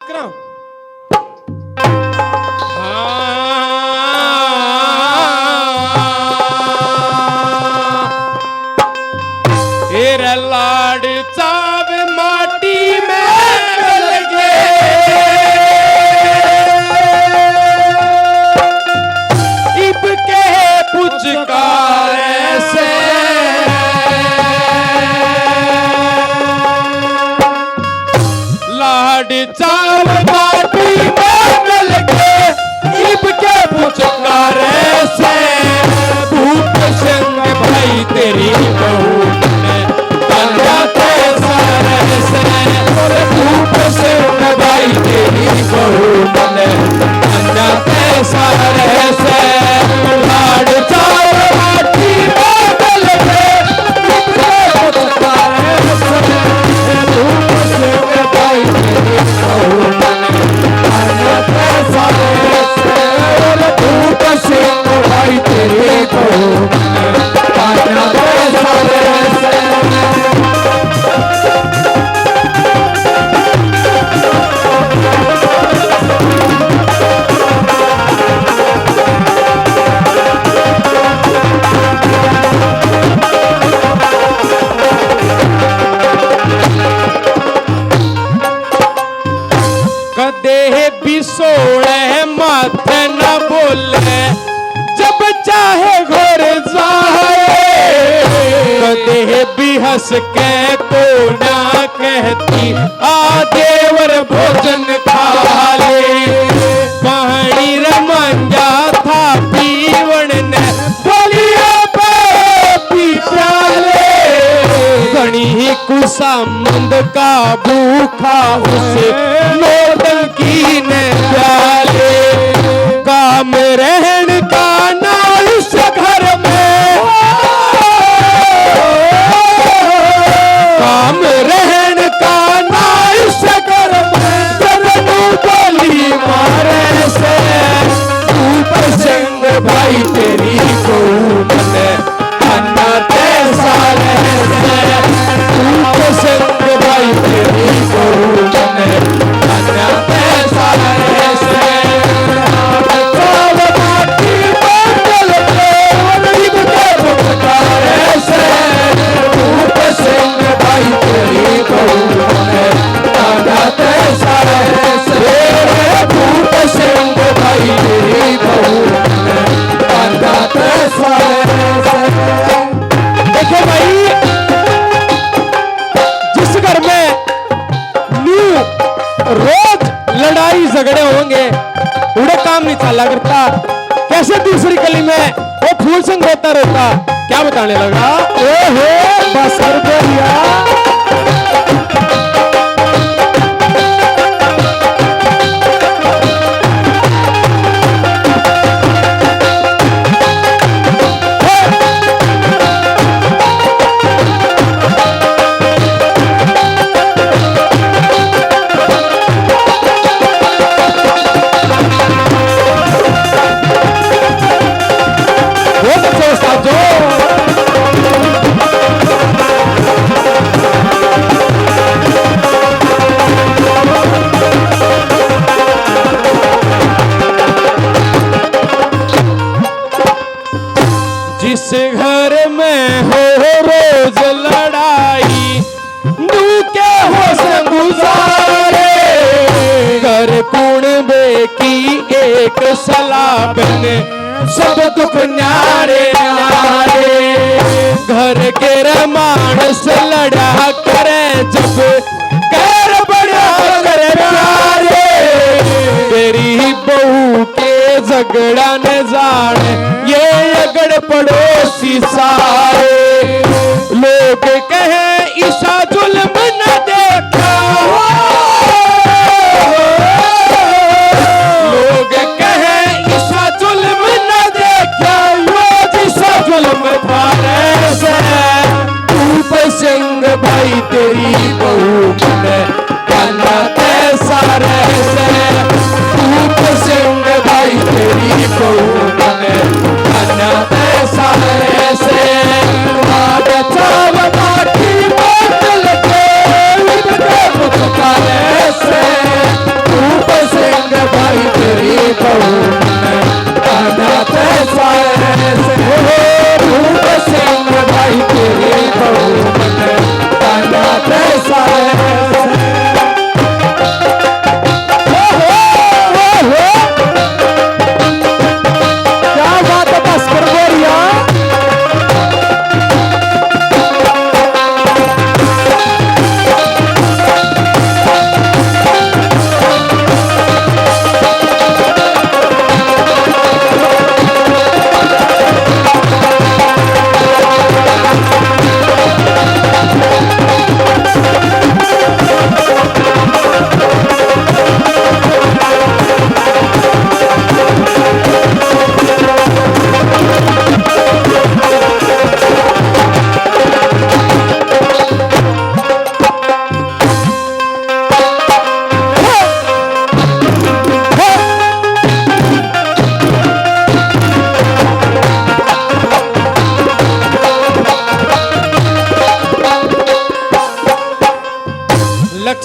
करा तेरा लाड चाव माटी में लगे इब के पुचकार से लाड चाव माटी में लगे इब के पुचकार से भूप सिंह भाई तेरी बहू भाई तेरी बहू सारे से लाड चाव माटी में लगे भाई तेरी बहू भूप सिंह भाई तेरी बहू बिसोड़े माथे न बोले जब चाहे घोर जाए कदे भी हंस के को ना कहती आ देवर भोजन खा ले पानी रमंजा था पीवण ने बोलिया पी प्याले घनी कुसमंद का भूखा उसे नोटन की ने प्याले काम रहन का ना इस घर में काम रहन का ना इस घर में जनू बोली मारे से ऊपर सिंह भाई तेरी बहू ने अन्ना ते सारे से ऊपर सिंह भाई तेरी बहू ने अन्ना ते सारे से देखो भाई जिस घर में रोज लड़ाई झगड़े होंगे उड़े काम नहीं चला करता कैसे दूसरी गली में वो फूल सिंह रोता रहता क्या बताने लगा ओहो बस कर दिया जिस घर में हो रोज लड़ाई नू के हो गुजारे घर कुणबे की एक सलाह बने सब दुख न्यारे न्यारे घर के रमानस लड़ा करे जब कर बड़ा करे प्यारे तेरी बहू के झगड़ा न जाने ये अगड़ पड़ोसी सारे लोग कहे ईसा जुल्म न देखा लोग कहे ईसा जुल्म न देखा वो ईसा जुल्म पारे से भूप सिंह भाई तेरी बहू ने काना ते सारे से भूप सिंह भाई तेरी बहू ने काना ते सारे से लाड चाव माटी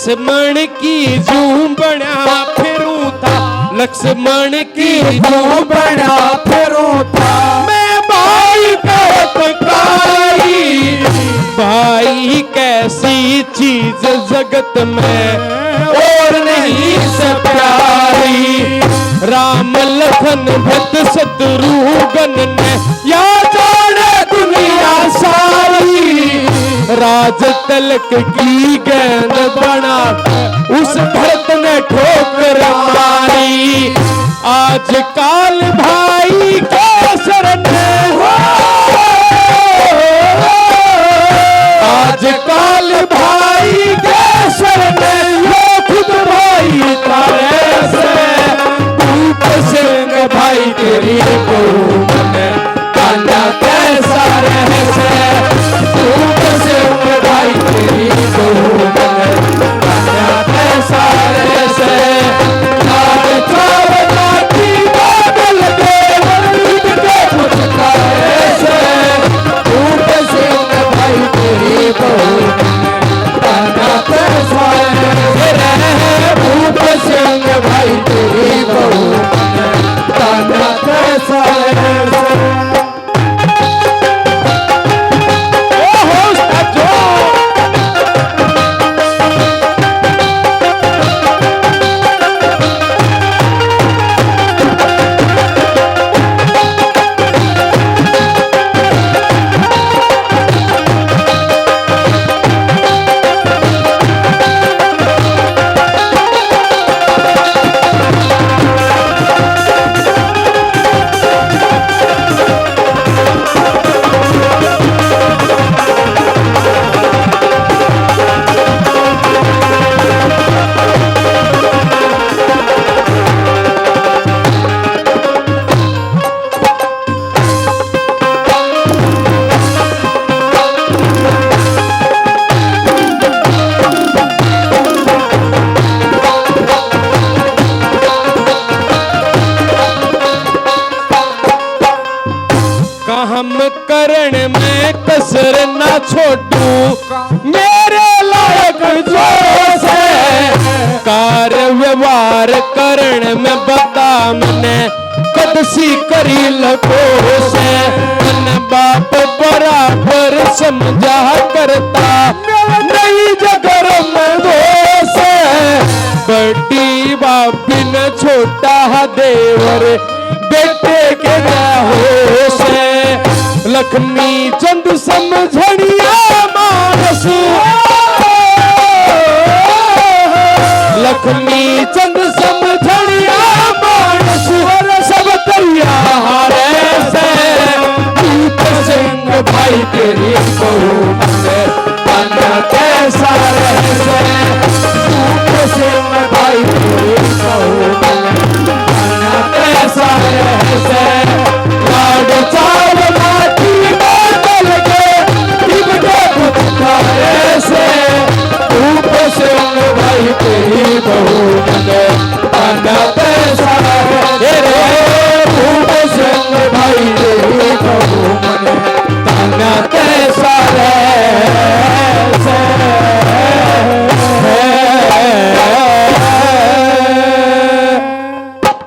लक्ष्मण की जूं बना फिरूं था, लक्ष्मण की जूं बना फिरूं था। मैं भाई कहतकाई, भाई कैसी चीज जगत में और नहीं से प्यारी। राम लखन भरत शत्रुघ्न ने या जाने दुनिया सारी। राज तिलक की गेंद बना उस भरत ने ठोकर मारी। आज काल भाई के शरण हो, आज काल भाई के शरण हो खुद भाई तारे से। भूप सिंह भाई तेरी बहू मन कान्हा कैसा रहे से। भूप सिंह भाई तेरी बहू मन कान्हा कैसा रहे से। लाल चावला की बादल देवर के मुस्काए से। भूप सिंह भाई तेरी बहू मन कान्हा कैसा रहे। भूप सिंह भाई तेरी बहू मन कान्हा कैसा रहे। हम करण में कसर न छोड़ू मेरे लायक जो से। कार्य व्यवहार करण में बता मने कदसी करी लको से। मन बाप बराबर समझा करता नहीं जगर में दोष। बड़ी बापी न छोटा देवर बेटे के हो से। लक्ष्मी चंद समझनिया मानस, लक्ष्मी चंद समझनिया मानस सब तैयार से। भूप सिंह भाई तेरी